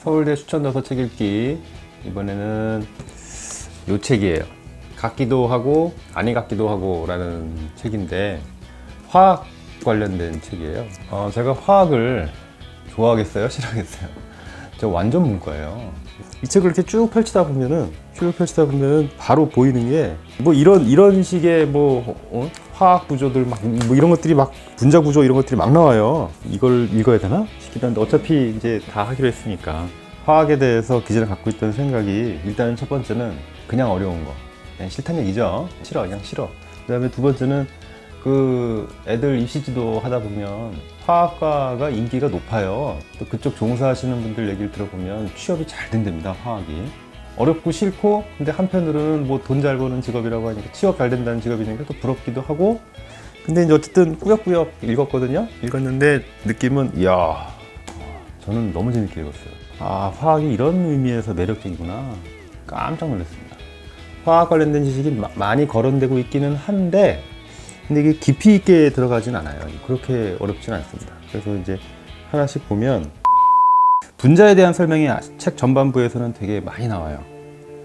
서울대 추천도서 책 읽기. 이번에는 요 책이에요. 같기도 하고 아니 같기도 하고 라는 책인데 화학 관련된 책이에요. 제가 화학을 좋아하겠어요? 싫어하겠어요? 저 완전 문과예요. 이 책을 이렇게 쭉 펼치다 보면은 바로 보이는 게 뭐 이런 식의 화학 구조들 뭐 이런 것들이 막 분자 구조 이런 것들이 막 나와요. 이걸 읽어야 되나 싶기도 한데 어차피 이제 다 하기로 했으니까. 화학에 대해서 기존에 갖고 있던 생각이 일단은 첫 번째는 그냥 어려운 거, 그냥 싫다는 얘기죠. 싫어, 그냥 싫어. 그 다음에 두 번째는 그 애들 입시지도 하다 보면 화학과가 인기가 높아요. 또 그쪽 종사하시는 분들 얘기를 들어보면 취업이 잘 된답니다. 화학이 어렵고 싫고, 근데 한편으로는 뭐 돈 잘 버는 직업이라고 하니까 취업 잘 된다는 직업이니까 또 부럽기도 하고. 근데 이제 어쨌든 꾸역꾸역 읽었거든요. 읽었는데 느낌은 이야, 저는 너무 재밌게 읽었어요. 아, 화학이 이런 의미에서 매력적이구나. 깜짝 놀랐습니다. 화학 관련된 지식이 많이 거론되고 있기는 한데, 근데 이게 깊이 있게 들어가진 않아요. 그렇게 어렵진 않습니다. 그래서 이제 하나씩 보면 분자에 대한 설명이 책 전반부에서는 되게 많이 나와요.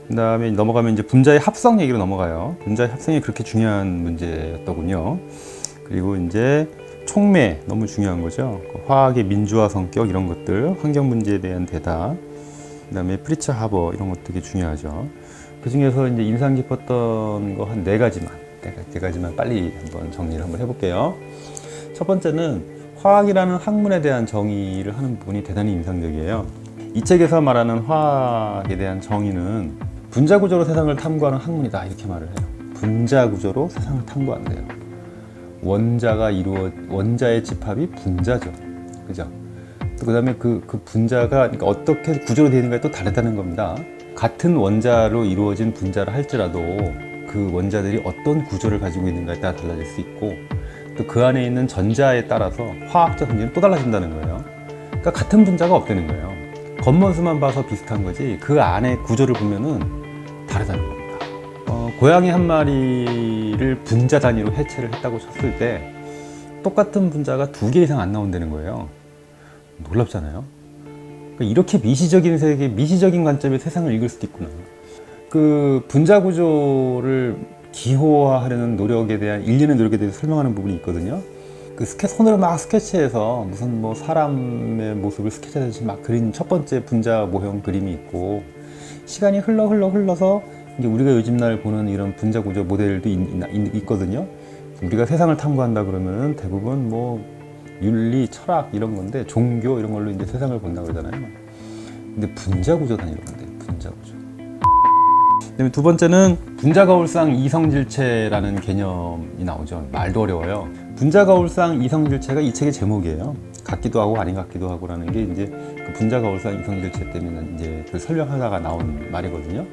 그 다음에 넘어가면 이제 분자의 합성 얘기로 넘어가요. 분자의 합성이 그렇게 중요한 문제였더군요. 그리고 이제 촉매, 너무 중요한 거죠. 화학의 민주화 성격 이런 것들, 환경 문제에 대한 대답, 그 다음에 프리츠 하버 이런 것도 되게 중요하죠. 그 중에서 이제 인상 깊었던 거 한 네 가지만 빨리 한번 정리를 한번 해볼게요. 첫 번째는 화학이라는 학문에 대한 정의를 하는 부분이 대단히 인상적이에요. 이 책에서 말하는 화학에 대한 정의는 분자 구조로 세상을 탐구하는 학문이다, 이렇게 말을 해요. 분자 구조로 세상을 탐구한대요. 원자의 집합이 분자죠. 그죠? 또 그 다음에 그 분자가 그러니까 어떻게 구조로 되어 있는가에 또 다르다는 겁니다. 같은 원자로 이루어진 분자를 할지라도 그 원자들이 어떤 구조를 가지고 있는가에 따라 달라질 수 있고, 또 그 안에 있는 전자에 따라서 화학적 성질은 또 달라진다는 거예요. 그러니까 같은 분자가 없다는 거예요. 겉모습만 봐서 비슷한 거지 그 안에 구조를 보면은 다르다는 겁니다. 고양이 한 마리를 분자 단위로 해체를 했다고 쳤을 때 똑같은 분자가 2개 이상 안 나온다는 거예요. 놀랍잖아요. 그러니까 이렇게 미시적인 세계, 미시적인 관점의 세상을 읽을 수도 있구나. 그 분자 구조를 기호화하려는 노력에 대한, 일련의 노력에 대해서 설명하는 부분이 있거든요. 그 손으로 막 스케치해서 무슨 뭐 사람의 모습을 스케치하듯이 막 그린 첫 번째 분자 모형 그림이 있고, 시간이 흘러서 이제 우리가 요즘 날 보는 이런 분자 구조 모델도 있거든요. 우리가 세상을 탐구한다 그러면 대부분 뭐 윤리, 철학 이런 건데, 종교 이런 걸로 이제 세상을 본다고 그러잖아요. 근데 분자 구조 단위로 간대요. 분자 구조. 그다음에 두 번째는 분자거울상 이성질체라는 개념이 나오죠. 말도 어려워요. 분자거울상 이성질체가 이 책의 제목이에요. 같기도 하고 아닌 같기도 하고라는 게 이제 그 분자거울상 이성질체 때문에 이제 그 설명하다가 나온 말이거든요.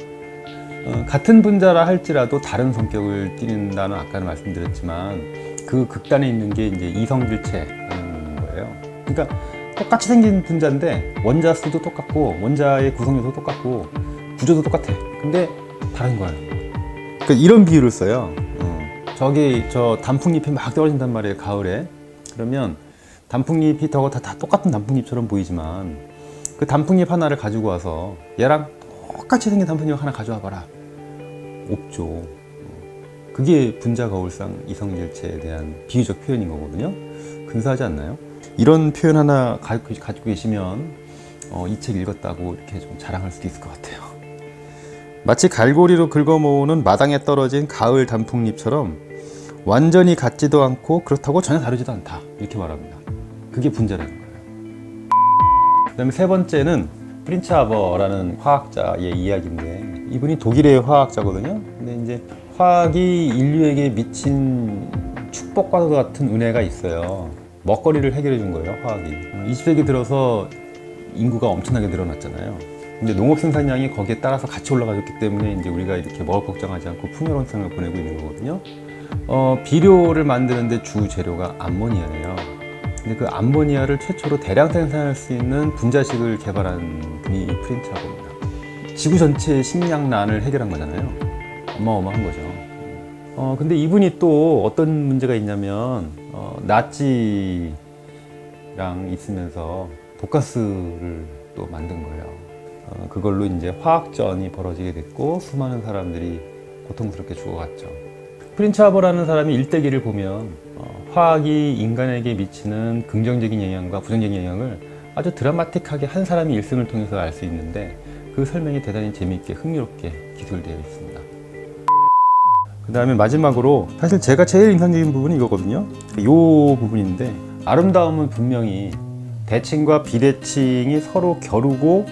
같은 분자라 할지라도 다른 성격을 띠는다는 아까는 말씀드렸지만, 그 극단에 있는 게 이제 이성질체라는 거예요. 그러니까 똑같이 생긴 분자인데 원자 수도 똑같고 원자의 구성요소도 똑같고 구조도 똑같아. 근데 다른 거예요. 그러니까 이런 비유를 써요. 저 단풍잎이 막 떨어진단 말이에요, 가을에. 그러면 단풍잎이 다 똑같은 단풍잎처럼 보이지만 그 단풍잎 하나를 가지고 와서 얘랑 똑같이 생긴 단풍잎 하나 가져와 봐라. 없죠. 그게 분자거울상 이성질체에 대한 비유적 표현인 거거든요. 근사하지 않나요? 이런 표현 하나 가지고 계시면 이 책 읽었다고 이렇게 좀 자랑할 수도 있을 것 같아요. 마치 갈고리로 긁어모으는 마당에 떨어진 가을 단풍잎처럼 완전히 같지도 않고 그렇다고 전혀 다르지도 않다, 이렇게 말합니다. 그게 분자라는 거예요. 그 다음에 세 번째는 프린츠 하버라는 화학자의 이야기인데, 이분이 독일의 화학자거든요. 근데 이제 화학이 인류에게 미친 축복과도 같은 은혜가 있어요. 먹거리를 해결해 준 거예요, 화학이. 20세기 들어서 인구가 엄청나게 늘어났잖아요. 근데 농업 생산량이 거기에 따라서 같이 올라가줬기 때문에 이제 우리가 이렇게 먹을 걱정하지 않고 풍요로운 생을 보내고 있는 거거든요. 비료를 만드는데 주 재료가 암모니아예요. 근데 그 암모니아를 최초로 대량 생산할 수 있는 분자식을 개발한 분이 프린츠 하버입니다. 지구 전체의 식량난을 해결한 거잖아요. 어마어마한 거죠. 근데 이분이 또 어떤 문제가 있냐면 나치랑 있으면서 독가스를 또 만든 거예요. 그걸로 이제 화학전이 벌어지게 됐고 수많은 사람들이 고통스럽게 죽어갔죠. 프린츠 하버라는 사람이 일대기를 보면 화학이 인간에게 미치는 긍정적인 영향과 부정적인 영향을 아주 드라마틱하게 한 사람이 일생을 통해서 알 수 있는데 그 설명이 대단히 재미있게 흥미롭게 기술되어 있습니다. 그 다음에 마지막으로 사실 제가 제일 인상적인 부분이 이거거든요. 이 부분인데 아름다움은 분명히 대칭과 비대칭이 서로 겨루고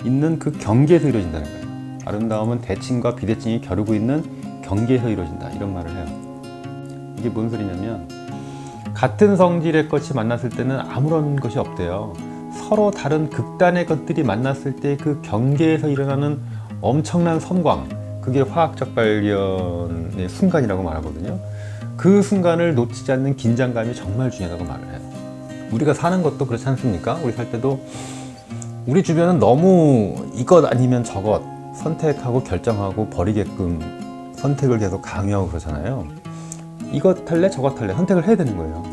있는 그 경계에서 이루어진다는 거예요. 아름다움은 대칭과 비대칭이 겨루고 있는 경계에서 이루어진다 이런 말을 해요. 이게 뭔 소리냐면 같은 성질의 것이 만났을 때는 아무런 것이 없대요. 서로 다른 극단의 것들이 만났을 때 그 경계에서 일어나는 엄청난 섬광, 그게 화학적 발견의 순간이라고 말하거든요. 그 순간을 놓치지 않는 긴장감이 정말 중요하다고 말을 해요. 우리가 사는 것도 그렇지 않습니까? 우리 살 때도 우리 주변은 너무 이것 아니면 저것 선택하고 결정하고 버리게끔 선택을 계속 강요하고 그러잖아요. 이것 할래 저것 할래 선택을 해야 되는 거예요.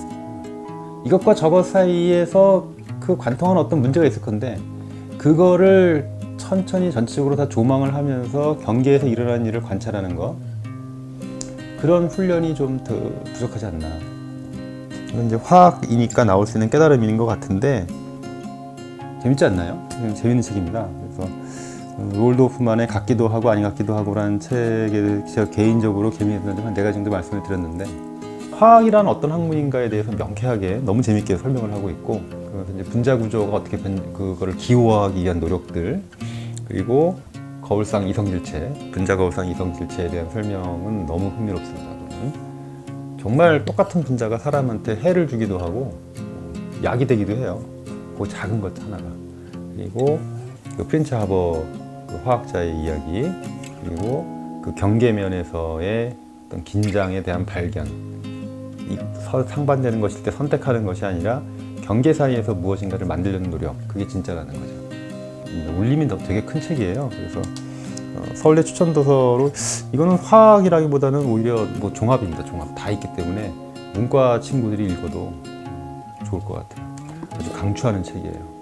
이것과 저것 사이에서 그 관통하는 어떤 문제가 있을 건데 그거를 천천히 전체적으로 다 조망을 하면서 경계에서 일어나는 일을 관찰하는 거, 그런 훈련이 좀 더 부족하지 않나. 이건 이제 화학이니까 나올 수 있는 깨달음인 것 같은데 재밌지 않나요? 재밌는 책입니다. 그래서 로얼드 호프만의 같기도 하고 아니 같기도 하고라는 책에 제가 개인적으로 재미있는 점 한 4가지 정도 말씀을 드렸는데, 화학이란 어떤 학문인가에 대해서 명쾌하게 너무 재밌게 설명을 하고 있고, 그래서 이제 분자 구조가 어떻게 그거를 기호화하기 위한 노력들, 그리고 거울상 이성질체, 분자 거울상 이성질체에 대한 설명은 너무 흥미롭습니다. 저는. 정말 똑같은 분자가 사람한테 해를 주기도 하고 약이 되기도 해요. 그 작은 것 하나가. 그리고 그 프린츠 하버 그 화학자의 이야기, 그리고 그 경계면에서의 어떤 긴장에 대한 발견, 상반되는 것일 때 선택하는 것이 아니라 경계 사이에서 무엇인가를 만들려는 노력, 그게 진짜라는 거죠. 울림이 되게 큰 책이에요. 그래서 서울대 추천도서로, 이거는 화학이라기보다는 오히려 뭐 종합입니다. 종합 다 있기 때문에 문과 친구들이 읽어도 좋을 것 같아요. 아주 강추하는 책이에요.